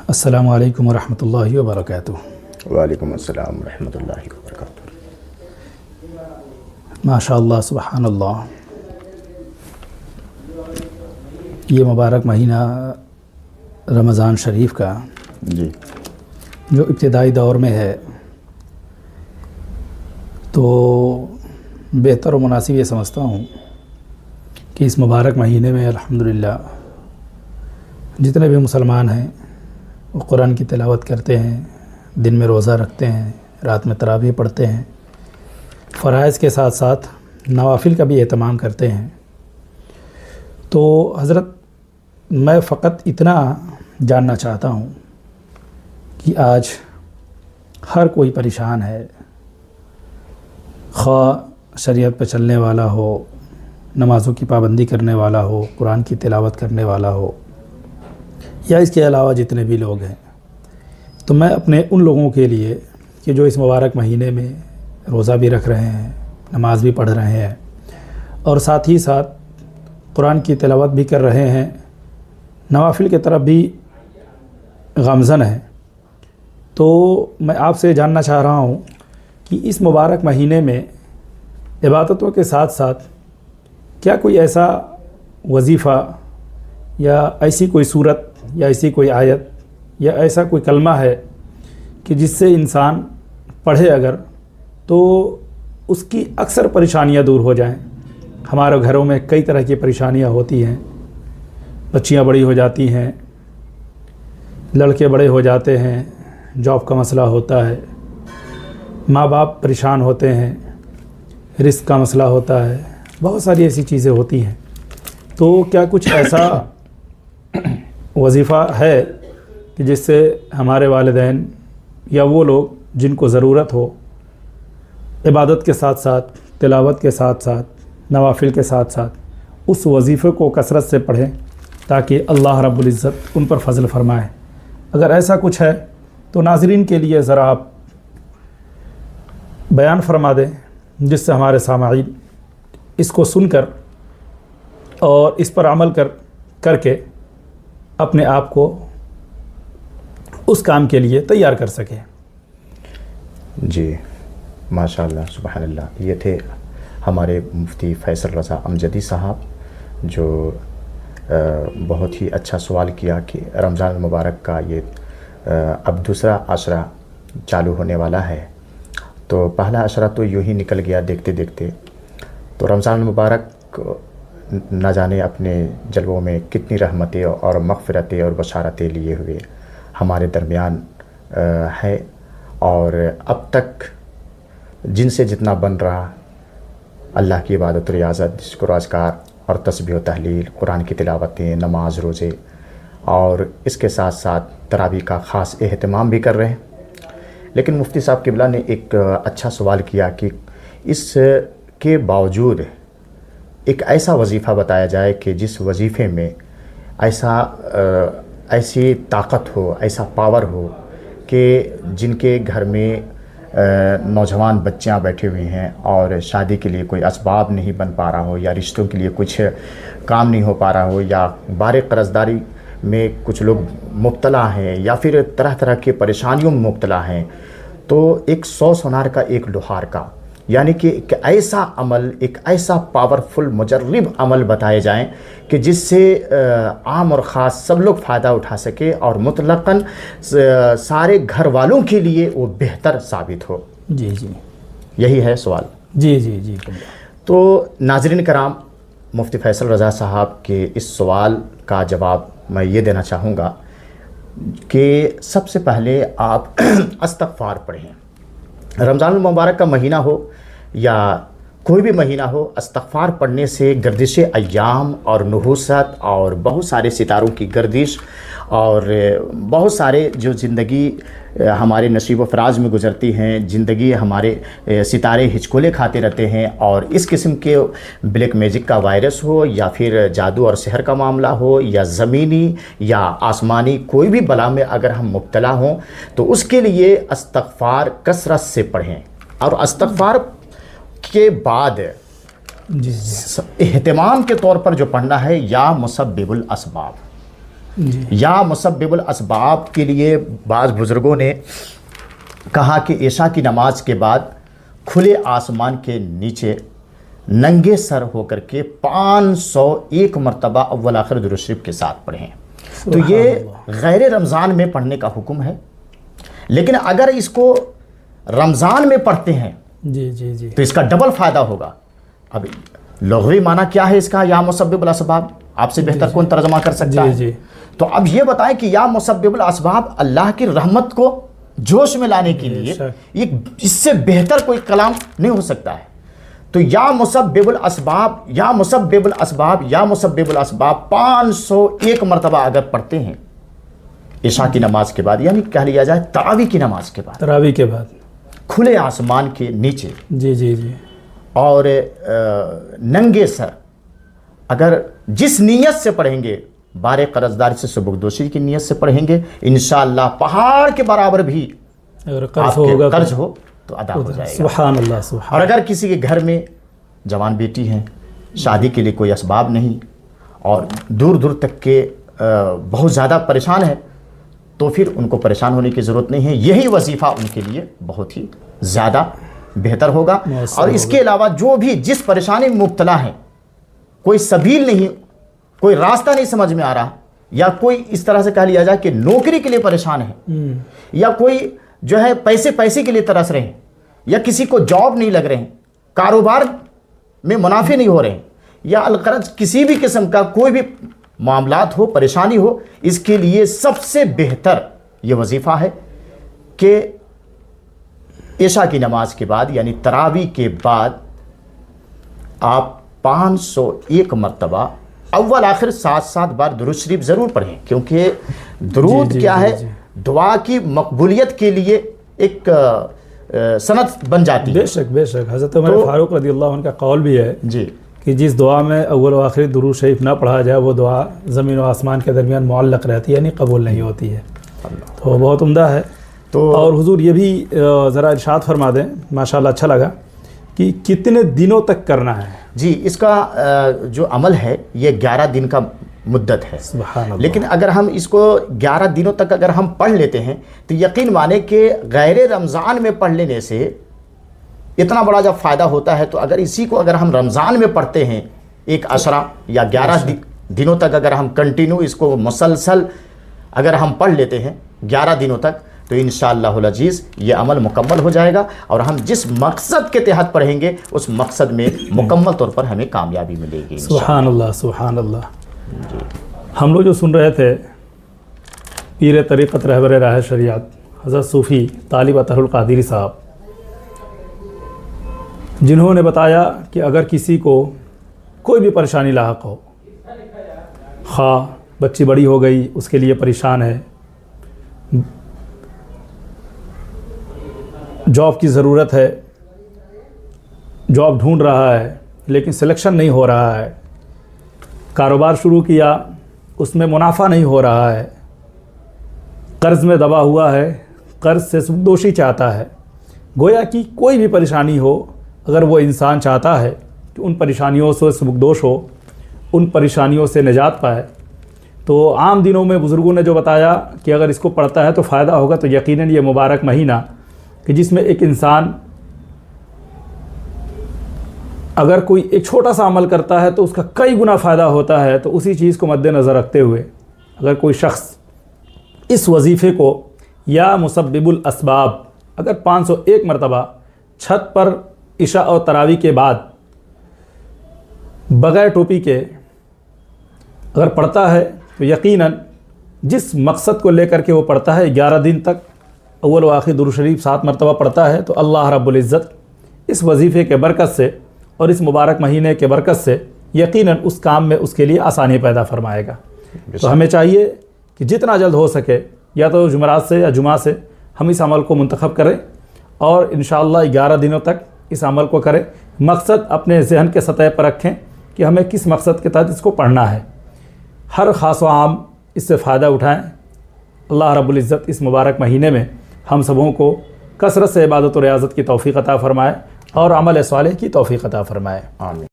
السلام علیکم ورحمۃ اللہ وبرکاتہ۔ وعلیکم السلام ورحمۃ اللہ وبرکاتہ۔ ماشاء اللہ سبحان اللہ، یہ مبارک مہینہ رمضان شریف کا جی جو ابتدائی دور میں ہے، تو بہتر و مناسب یہ سمجھتا ہوں کہ اس مبارک مہینے میں الحمدللہ جتنے بھی مسلمان ہیں وہ قرآن کی تلاوت کرتے ہیں، دن میں روزہ رکھتے ہیں، رات میں تراویح پڑھتے ہیں، فرائض کے ساتھ ساتھ نوافل کا بھی اہتمام کرتے ہیں۔ تو حضرت میں فقط اتنا جاننا چاہتا ہوں کہ آج ہر کوئی پریشان ہے، خواہ شریعت پہ چلنے والا ہو، نمازوں کی پابندی کرنے والا ہو، قرآن کی تلاوت کرنے والا ہو، یا اس کے علاوہ جتنے بھی لوگ ہیں۔ تو میں اپنے ان لوگوں کے لیے کہ جو اس مبارک مہینے میں روزہ بھی رکھ رہے ہیں، نماز بھی پڑھ رہے ہیں، اور ساتھ ہی ساتھ قرآن کی تلاوت بھی کر رہے ہیں، نوافل کی طرف بھی گامزن ہیں، تو میں آپ سے جاننا چاہ رہا ہوں کہ اس مبارک مہینے میں عبادتوں کے ساتھ ساتھ کیا کوئی ایسا وظیفہ یا ایسی کوئی صورت یا ایسی کوئی آیت یا ایسا کوئی کلمہ ہے کہ جس سے انسان پڑھے اگر تو اس کی اکثر پریشانیاں دور ہو جائیں۔ ہمارے گھروں میں کئی طرح کی پریشانیاں ہوتی ہیں، بچیاں بڑی ہو جاتی ہیں، لڑکے بڑے ہو جاتے ہیں، جاب کا مسئلہ ہوتا ہے، ماں باپ پریشان ہوتے ہیں، رزق کا مسئلہ ہوتا ہے، بہت ساری ایسی چیزیں ہوتی ہیں۔ تو کیا کچھ ایسا وظیفہ ہے کہ جس سے ہمارے والدین یا وہ لوگ جن کو ضرورت ہو عبادت کے ساتھ ساتھ، تلاوت کے ساتھ ساتھ، نوافل کے ساتھ ساتھ اس وظیفے کو کثرت سے پڑھیں تاکہ اللہ رب العزت ان پر فضل فرمائے؟ اگر ایسا کچھ ہے تو ناظرین کے لیے ذرا آپ بیان فرما دیں، جس سے ہمارے سامعین اس کو سن کر اور اس پر عمل کر کے اپنے آپ کو اس کام کے لیے تیار کر سکیں۔ جی ماشاء اللہ سبحان اللہ۔ یہ تھے ہمارے مفتی فیصل رضا امجدی صاحب، جو بہت ہی اچھا سوال کیا کہ رمضان المبارک کا یہ اب دوسرا عشرہ چالو ہونے والا ہے، تو پہلا عشرہ تو یوں ہی نکل گیا دیکھتے دیکھتے، تو رمضان المبارک نہ جانے اپنے جلووں میں کتنی رحمتیں اور مغفرتیں اور بشارتیں لیے ہوئے ہمارے درمیان ہے، اور اب تک جن سے جتنا بن رہا اللہ کی عبادت و ریاضت، ذکر و اذکار اور تسبیح و تحلیل، قرآن کی تلاوتیں، نماز، روزے، اور اس کے ساتھ ساتھ تراویح کا خاص اہتمام بھی کر رہے ہیں۔ لیکن مفتی صاحب قبلہ نے ایک اچھا سوال کیا کہ اس کے باوجود ایک ایسا وظیفہ بتایا جائے کہ جس وظیفے میں ایسی طاقت ہو، ایسا پاور ہو کہ جن کے گھر میں نوجوان بچیاں بیٹھے ہوئے ہیں اور شادی کے لیے کوئی اسباب نہیں بن پا رہا ہو، یا رشتوں کے لیے کچھ کام نہیں ہو پا رہا ہو، یا بار قرضداری میں کچھ لوگ مبتلا ہیں، یا پھر طرح طرح کے پریشانیوں میں مبتلا ہیں، تو ایک 100 سونار کا ایک لوہار کا، یعنی کہ ایک ایسا عمل، ایک ایسا پاورفل مجرب عمل بتائے جائیں کہ جس سے عام اور خاص سب لوگ فائدہ اٹھا سکے اور مطلقاً سارے گھر والوں کے لیے وہ بہتر ثابت ہو۔ جی جی یہی ہے سوال۔ جی جی جی تو ناظرین کرام، مفتی فیصل رضا صاحب کے اس سوال کا جواب میں یہ دینا چاہوں گا کہ سب سے پہلے آپ استغفار پڑھیں۔ رمضان المبارک کا مہینہ ہو یا کوئی بھی مہینہ ہو، استغفار پڑھنے سے گردش ایام اور نحوست اور بہت سارے ستاروں کی گردش اور بہت سارے جو زندگی ہمارے نصیب و فراز میں گزرتی ہیں، زندگی ہمارے ستارے ہچکولے کھاتے رہتے ہیں، اور اس قسم کے بلیک میجک کا وائرس ہو یا پھر جادو اور سحر کا معاملہ ہو یا زمینی یا آسمانی کوئی بھی بلا میں اگر ہم مبتلا ہوں تو اس کے لیے استغفار کثرت سے پڑھیں، اور استغفار کے بعد اہتمام کے طور پر جو پڑھنا ہے یا مسبب الاسباب، یا مسبب الاسباب کے لیے بعض بزرگوں نے کہا کہ عشاء کی نماز کے بعد کھلے آسمان کے نیچے ننگے سر ہو کر کے 501 مرتبہ اول آخر درود شریف کے ساتھ پڑھیں. تو یہ غیر رمضان میں پڑھنے کا حکم ہے، لیکن اگر اس کو رمضان میں پڑھتے ہیں تو اس کا ڈبل فائدہ ہوگا. اب لغوی معنی کیا ہے اس کا، یا مسبب الاسباب؟ آپ سے بہتر کون ترجمہ کر سکتا ہے؟ تو اب یہ بتائیں کہ یا مسبب الاسباب اللہ کی رحمت کو جوش میں لانے کے لیے اس سے بہتر کوئی کلام نہیں ہو سکتا ہے. تو یا مسبب الاسباب، یا مسبب الاسباب، یا مسبب الاسباب 501 مرتبہ اگر پڑھتے ہیں عشاء کی نماز کے بعد، یعنی کہہ لیا جائے تراویح کی نماز کے بعد، تراویح کے بعد کھلے آسمان کے نیچے جی اور ننگے سر، اگر جس نیت سے پڑھیں گے، بار قرضداری سے سبکدوشی کی نیت سے پڑھیں گے، انشاءاللہ پہاڑ کے برابر بھی اگر قرض ہو تو ادا ہو جائے گا. سبحان اللہ سبحان. اور اگر کسی کے گھر میں جوان بیٹی ہیں، شادی کے لیے کوئی اسباب نہیں، اور دور دور تک کے بہت زیادہ پریشان ہے، تو پھر ان کو پریشان ہونے کی ضرورت نہیں ہے. یہی وظیفہ ان کے لیے بہت ہی زیادہ بہتر ہوگا. اور اس کے علاوہ جو بھی جس پریشانی میں مبتلا ہے، کوئی سبیل نہیں، کوئی راستہ نہیں سمجھ میں آ رہا، یا کوئی اس طرح سے کہہ لیا جائے کہ نوکری کے لیے پریشان ہے، یا کوئی جو ہے پیسے کے لیے ترس رہے ہیں، یا کسی کو جاب نہیں لگ رہے ہیں، کاروبار میں منافع نہیں ہو رہے ہیں، یا الغرض کسی بھی قسم کا کوئی بھی معاملات ہو، پریشانی ہو، اس کے لیے سب سے بہتر یہ وظیفہ ہے کہ عشاء کی نماز کے بعد یعنی تراویح کے بعد آپ 501 مرتبہ اول آخر 7 بار درود شریف ضرور پڑھیں، کیونکہ درود کیا ہے، دعا کی مقبولیت کے لیے ایک سند بن جاتی ہے. بے شک حضرت عمر فاروق رضی اللہ عنہ کا قول بھی ہے جی کہ جس دعا میں اول و آخری درود شریف نہ پڑھا جائے وہ دعا زمین و آسمان کے درمیان معلق رہتی ہے، یعنی قبول نہیں ہوتی ہے. تو بہت عمدہ ہے. اور حضور یہ بھی ذرا ارشاد فرما دیں، ماشاءاللہ اچھا لگا، کہ کتنے دنوں تک کرنا ہے؟ جی اس کا جو عمل ہے یہ 11 دن کا مدت ہے. سبحان اللہ. لیکن اگر ہم اس کو 11 دنوں تک اگر ہم پڑھ لیتے ہیں تو یقین مانے کہ غیر رمضان میں پڑھ لینے سے اتنا بڑا جب فائدہ ہوتا ہے، تو اگر اسی کو اگر ہم رمضان میں پڑھتے ہیں ایک عشرہ یا 11 دنوں تک اگر ہم کنٹینیو اس کو مسلسل اگر ہم پڑھ لیتے ہیں 11 دنوں تک، تو انشاءاللہ العزیز یہ عمل مکمل ہو جائے گا، اور ہم جس مقصد کے تحت پڑھیں گے اس مقصد میں مکمل طور پر ہمیں کامیابی ملے گی. سبحان اللہ سبحان اللہ. ہم لوگ جو سن رہے تھے پیر طریقت رہبر راہ شریعت حضرت صوفی طالب اطہر القادری صاحب، جنہوں نے بتایا کہ اگر کسی کو کوئی بھی پریشانی لاحق ہو، خواہ بچی بڑی ہو گئی اس کے لیے پریشان ہے، جاب کی ضرورت ہے، جاب ڈھونڈ رہا ہے لیکن سلیکشن نہیں ہو رہا ہے، کاروبار شروع کیا اس میں منافع نہیں ہو رہا ہے، قرض میں دبا ہوا ہے، قرض سے سبکدوشی چاہتا ہے، گویا کہ کوئی بھی پریشانی ہو، اگر وہ انسان چاہتا ہے کہ ان پریشانیوں سے سبکدوش ہو، ان پریشانیوں سے نجات پائے، تو عام دنوں میں بزرگوں نے جو بتایا کہ اگر اس کو پڑھتا ہے تو فائدہ ہوگا. تو یقیناً یہ مبارک مہینہ کہ جس میں ایک انسان اگر کوئی ایک چھوٹا سا عمل کرتا ہے تو اس کا کئی گنا فائدہ ہوتا ہے، تو اسی چیز کو مد نظر رکھتے ہوئے اگر کوئی شخص اس وظیفے کو یا مسبب الاسباب اگر 501 مرتبہ چھت پر عشاء اور تراویح کے بعد بغیر ٹوپی کے اگر پڑھتا ہے تو یقیناً جس مقصد کو لے کر کے وہ پڑھتا ہے 11 دن تک اول و آخر درود شریف 7 مرتبہ پڑھتا ہے، تو اللہ رب العزت اس وظیفے کے برکت سے اور اس مبارک مہینے کے برکت سے یقیناً اس کام میں اس کے لیے آسانی پیدا فرمائے گا. تو ہمیں چاہیے کہ جتنا جلد ہو سکے یا تو جمعرات سے یا جمعہ سے ہم اس عمل کو منتخب کریں، اور انشاءاللہ 11 دنوں تک اس عمل کو کریں. مقصد اپنے ذہن کے سطح پر رکھیں کہ ہمیں کس مقصد کے تحت اس کو پڑھنا ہے. ہر خاص و عام اس سے فائدہ اٹھائیں. اللہ رب العزت اس مبارک مہینے میں ہم سبوں کو کثرت سے عبادت و ریاضت کی توفیق عطا فرمائے اور عمل صالح کی توفیق عطا فرمائے. آمین.